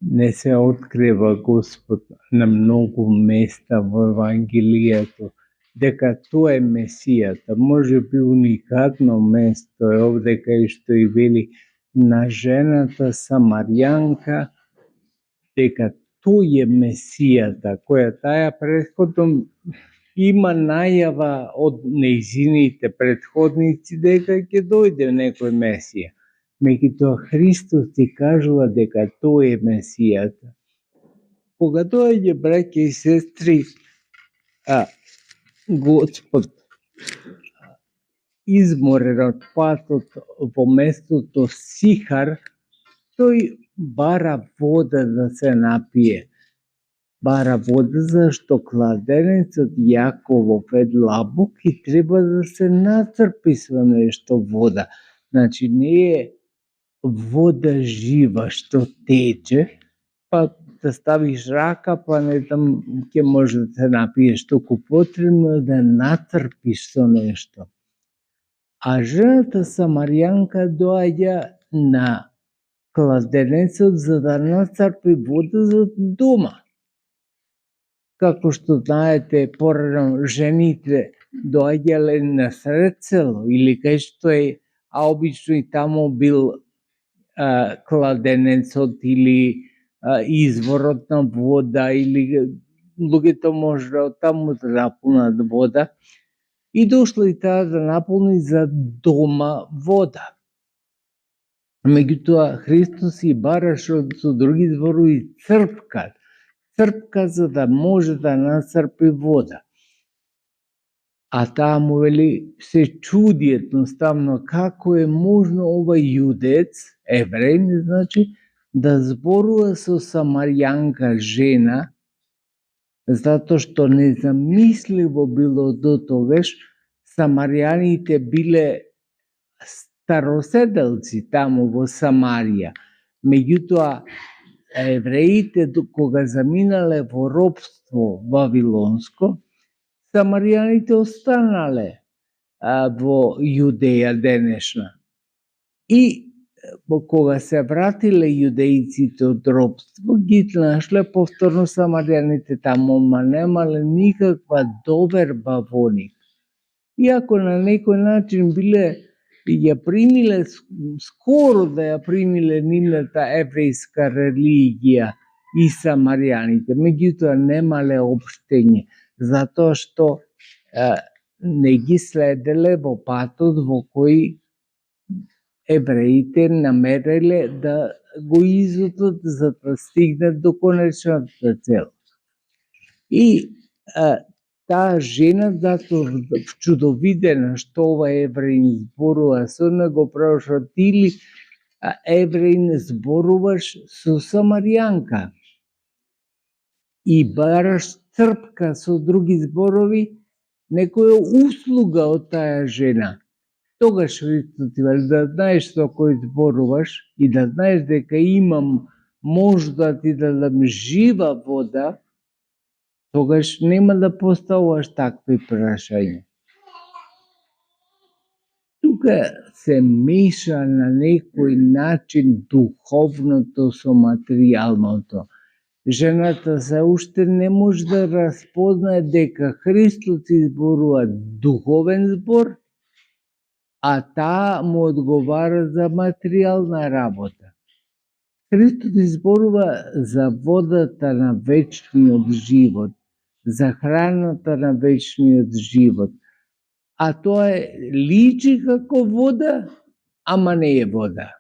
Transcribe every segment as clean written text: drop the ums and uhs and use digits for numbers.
не се открива Господ на многу места во Евангелието, дека тоа е Месијата. Може би уникатно место е овде кај што и вели на жената Самарјанка, дека тој е Месијата, која таа претходно има најава од нејзините претходници дека ќе дојде некој Месија. Меѓутоа Христос ти кажува дека тој е Месијата. Кога доаѓа, браќа и сестри, Господ изморен од патот во местото Сихар, тој бара вода да се напие. Бара вода зашто кладенецот Јаковов е длабок и треба да се нацрпи со нешто вода. Значи не е вода жива што тече, па да ставиш рака, па не знам, ќе може да се напиеш, туку потребно е да нацрпиш со нешто. А жената Самарјанка доаѓа на кладенецот за да нацрпи вода за дома. Како што знаете, порано жените доаѓале на сред село или кај што е, а обично и таму бил кладенецот или изворот на вода, или луѓето може од таму да напунат вода, и дошла и таа да наполни за дома вода. Меѓутоа Христос и бараше со други зборови црпка за да може да нацрпи вода. А таа му вели, се чуди едноставно како е можно овај јудец, евреин, значи, да зборува со Самарјанка жена, затоа што незамисливо било до тогаш, Самарјаните биле староседелци таму во Самарија. Меѓутоа, евреите кога заминале во робство вавилонско, Самарјаните останале во Јудеја денешна. И кога се вратиле јудејците од робство, ги нашле повторно Самарјаните таму, ма немале никаква доверба во нив. Иако на некој начин биле ја примиле, скоро да ја примиле нивната еврејска религија и Самарјаните, меѓутоа немале општење, затоа што не ги следеле во патот во кој евреите намереле да го изодат за да стигнат до конечната цел. И таа жена, затоа чудовидена што ова евреин зборува со него, прошто ти евреин зборуваш со Самарјанка и бараш црпка, со други зборови, некоја услуга од таа жена. Тогаш Христос ти вели да знаеш со кој зборуваш и да знаеш дека имам можност да ти дадам жива вода, тогаш нема да поставуваш такви прашања. Тука се меша на некој начин духовното со материјалното. Жената се уште не може да распознае дека Христос изборува духовен збор, а таа му одговара за материјална работа. Христос изборува за водата на вечниот живот, за храната на вечниот живот, а тоа личи како вода, ама не е вода.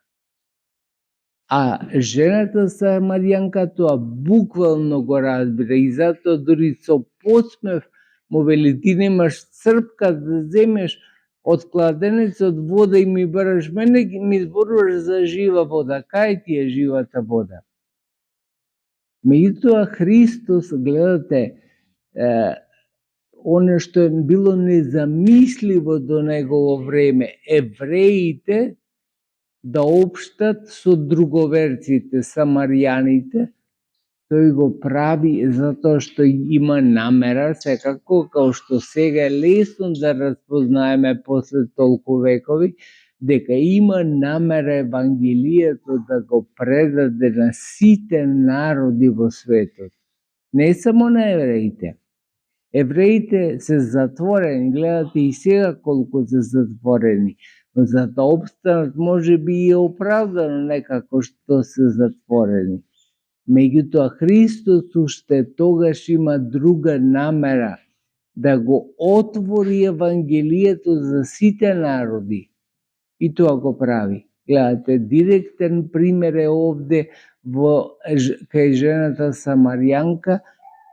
А жената Самарјанка тоа буквално го разбира и затоа дури со подсмев му вели, ти немаш црпка да земеш од кладенецот вода и ми бараш мене, ми зборуваш за жива вода. Кај ти е живата вода? Меѓутоа Христос, гледате, оно што е било незамисливо до негово време, евреите да општат со друговерците, Самарјаните, тој го прави затоа што има намера, секако, као што сега е лесно да распознаеме после толку векови, дека има намера Евангелието да го предаде на сите народи во светот. Не само на евреите. Евреите се затворени, гледате и сега колку се затворени. За да обстанат може би и оправдано некако што се затворени. Меѓутоа Христос уште тогаш има друга намера, да го отвори Евангелието за сите народи. И тоа го прави. Гледате, директен пример е овде кај жената Самарјанка,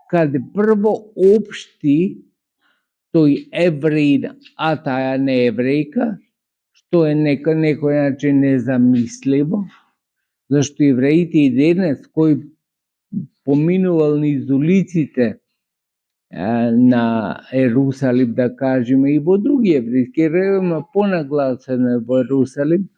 каде прво општи тој евреин, а таа не еврејка, што е некој начин незамисливо, зашто евреите и денес кој поминувал низ улиците на Ерусалим, да кажеме, и во други еврејски райони, понагласено во Ерусалим,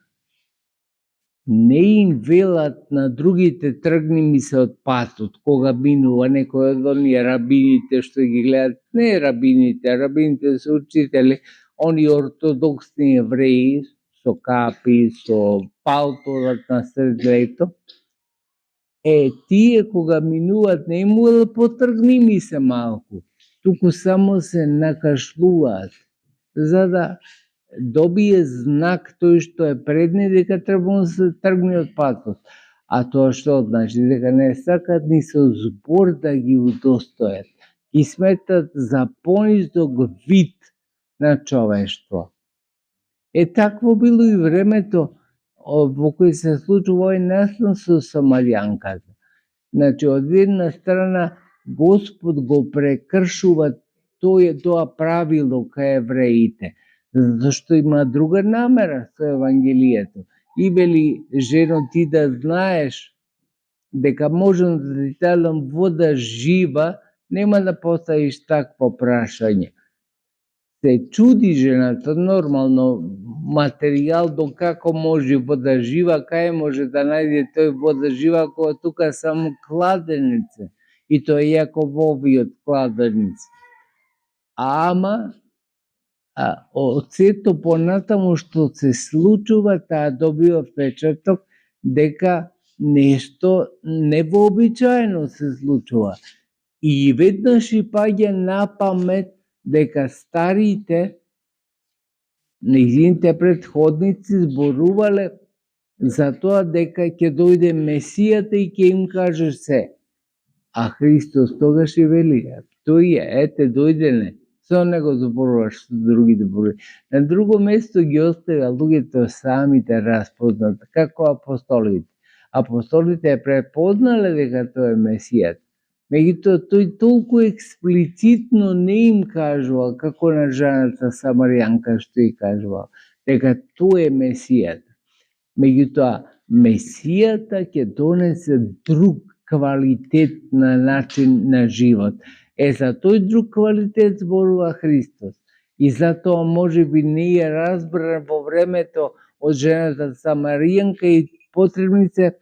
не им велат на другите тргни ми се од патот, кога минува некој од оние рабините што ги гледат, не рабините се учители, они ортодоксни евреи, со капи, со палтор на сред лето, тие кога минуваат не им велат потргни ми се малку, туку само се накашлуваат, за да добие знак тој што е пред нив дека треба да се тргне од патот. А тоа што значи? Дека не сакат ни со збор да ги удостојат. Ги сметат за понизок вид на човештво. Такво било и времето во кој се случува овој настан со Самарјанката. Значи, од една страна Господ го прекршува тоа правило кај евреите, зашто има друга намера со Евангелието. И вели, жено, ти да знаеш дека можам да ти дадам вода жива, нема да поставиш такво прашање. Се чуди жената, нормално, материјал до како може вода жива, кај може да најде тој вода жива, кога тука само кладенце, и тоа е јако во овиот кладенец. Ама, од сето понатаму што се случува, таа добива впечаток дека нешто невообичаено се случува. И веднаш и паѓа на памет дека старите, нејзините претходници зборувале за тоа дека ќе дојде Месијата и ќе им каже се. А Христос тогаш и вели, тој е, ете, дојдене. Со него зборуваш, со другите зборуваш. На друго место ги оставя луѓето самите распознат, како апостолите. Апостолите ја препознале дека тој е Месијата. Меѓутоа, тој толку експлицитно не им кажува, како на жената Самарјанка што и кажува, дека тој е Месијата. Меѓутоа, Месијата ќе донесе друг квалитет на начин на живот. За тој друг квалитет зборува Христос. И затоа може би не ја разбра во времето од жената Самарјанка и потребни се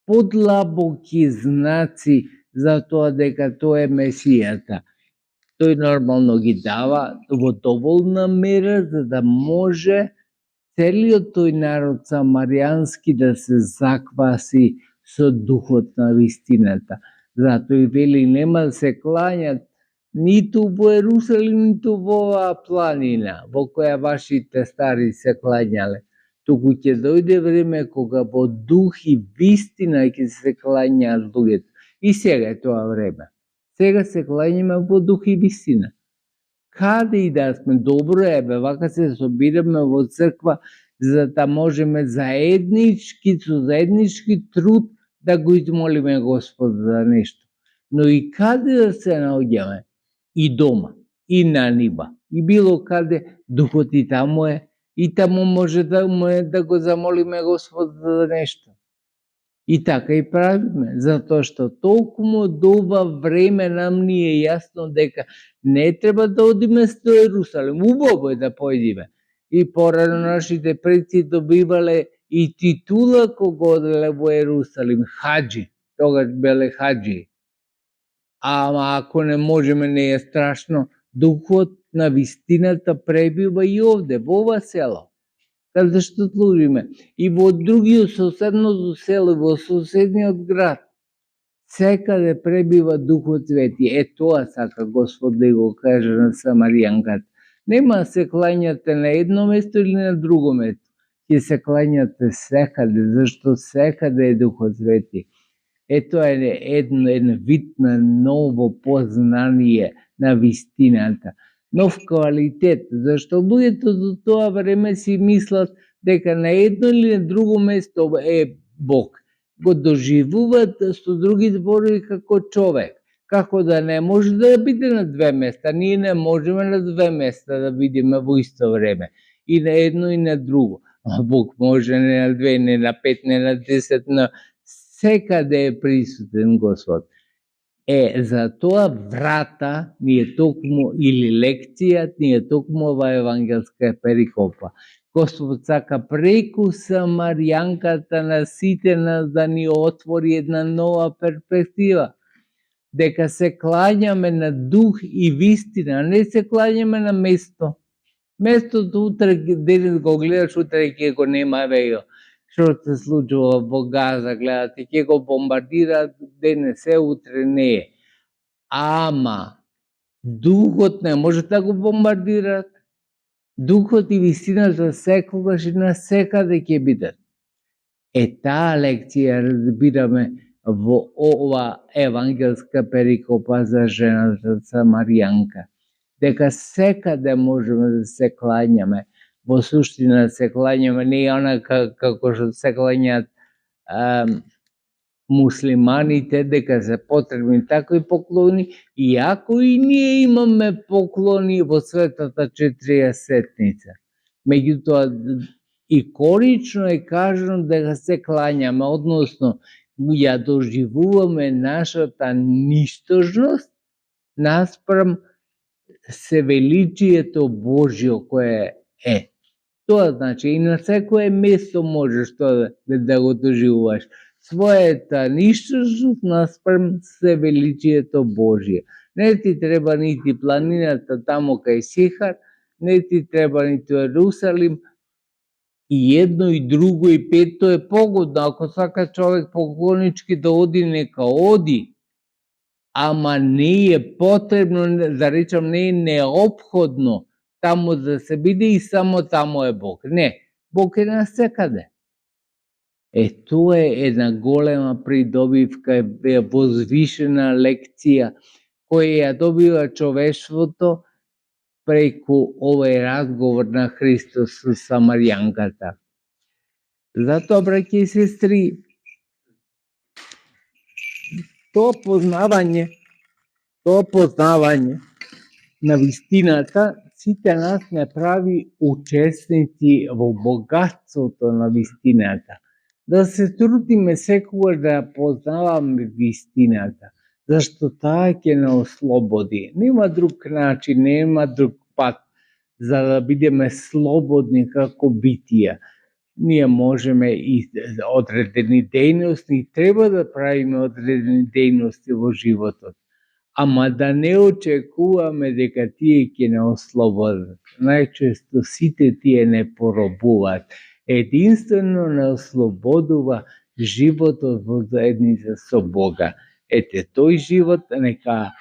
подлабоки знаци за тоа дека тоа е Месијата. Тој нормално ги дава во доволна мера за да може целиот тој народ самарјански да се закваси со духот на вистината. Затоа и вели, нема да се клањат ниту во Ерусалим, ниту во оваа планина, во која вашите стари се клањале. Туку ќе дојде време кога во дух и вистина ќе се клањаат луѓето. И сега е тоа време. Сега се клањаме во дух и вистина. Каде и да сме, добро е, вака се собираме во црква, за да можеме заеднички, со заеднички труд да го измолиме Господ за нешто. Но и каде да се наоѓаме? И дома, и на ниба, и било каде, духот и таму е, и таму може да го замолиме Господ за нешто. И така и правиме, затоа што толку до ова време нам ни е јасно дека не треба да одиме до Ерусалим, убаво е да појдиме. И порано нашите предци добивале и титула кога оделе во Ерусалим, хаџи, тогаш беле хаџи. Ама ако не можеме, не е страшно, духот на вистината пребива и овде, во ова село. каде што служиме, и во другиот соседното село, во соседниот град, секаде пребива Духот Свети. Тоа сака Господ да го каже на Самаријанката. Нема да се клањате на едно место или на друго место. Ќе се клањате секаде, зашто секаде е Духот Свети. Тоа е еден вид на ново познание на вистината. Нов квалитет, зашто луѓето до тоа време си мислат дека на едно или на друго место е Бог. Го доживуваат со други зборови како човек. Како да не може да биде на две места. Ние не можеме на две места да бидеме во исто време. И на едно и на друго. А Бог може не на две, не на пет, не на 10, на секаде е присутен Господ. За тоа врата ни е токму, или лекција, ни е токму ова евангелска перикопа. Господ сака преку Самаријанката на сите нас да ни отвори една нова перспектива. Дека се клањаме на дух и вистина, не се клањаме на место. Местото утре, денес го гледаш, утре ќе го нема, вејо. Што се случува во Газа, гледате, ќе го бомбардираат, денес е, утре не е. Ама, духот не може да го бомбардираат. Духот и вистината секогаш и насекаде ќе бидат. Таа лекција разбираме во ова евангелска перикопа за жената Самаријанка. Дека секаде можеме да се клањаме. Во суштина се клањаме не она како што се клањаат муслиманите, дека се потребни такви поклони, иако и ние имаме поклони во светата 40-ница. Меѓутоа, и корично е кажано дека се клањаме, односно, ја доживуваме нашата ништожност наспрам севеличието Божјо кое е. Тоа значи и на секое место можеш тоа да го доживуваш. Својата ништожност наспрам севеличието Божје. Не ти треба нити планината тамо кај Сихар, не ти треба нити Ерусалим, и едно и друго и пето е погодно. Ако сака човек поклонички да оди, нека оди. Ама не е потребно, да речам, не е неопходно таму да се биде и само таму е Бог. Не, Бог е насекаде. Тоа е една голема придобивка, возвишена лекција, која ја добива човештвото преку овој разговор на Христос со Самаријанката. Затоа, браќи и сестри, тоа познавање на вистината сите нас не прави учесници во богатството на вистината. Да се трудиме секогаш да ја познаваме вистината, зашто таа ќе не ослободи. Нема друг начин, нема друг пат за да бидеме слободни како битија. Ние можеме и одредени дејности, треба да правиме одредени дејности во животот, ама да не очекуваме дека тие ќе не ослободат. Најчесто сите тие не поробуваат. Единствено не ослободува животот во заедница со Бога. Тој живот нека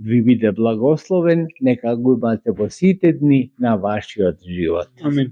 ви биде благословен, нека го имате во сите дни на вашиот живот. Амин.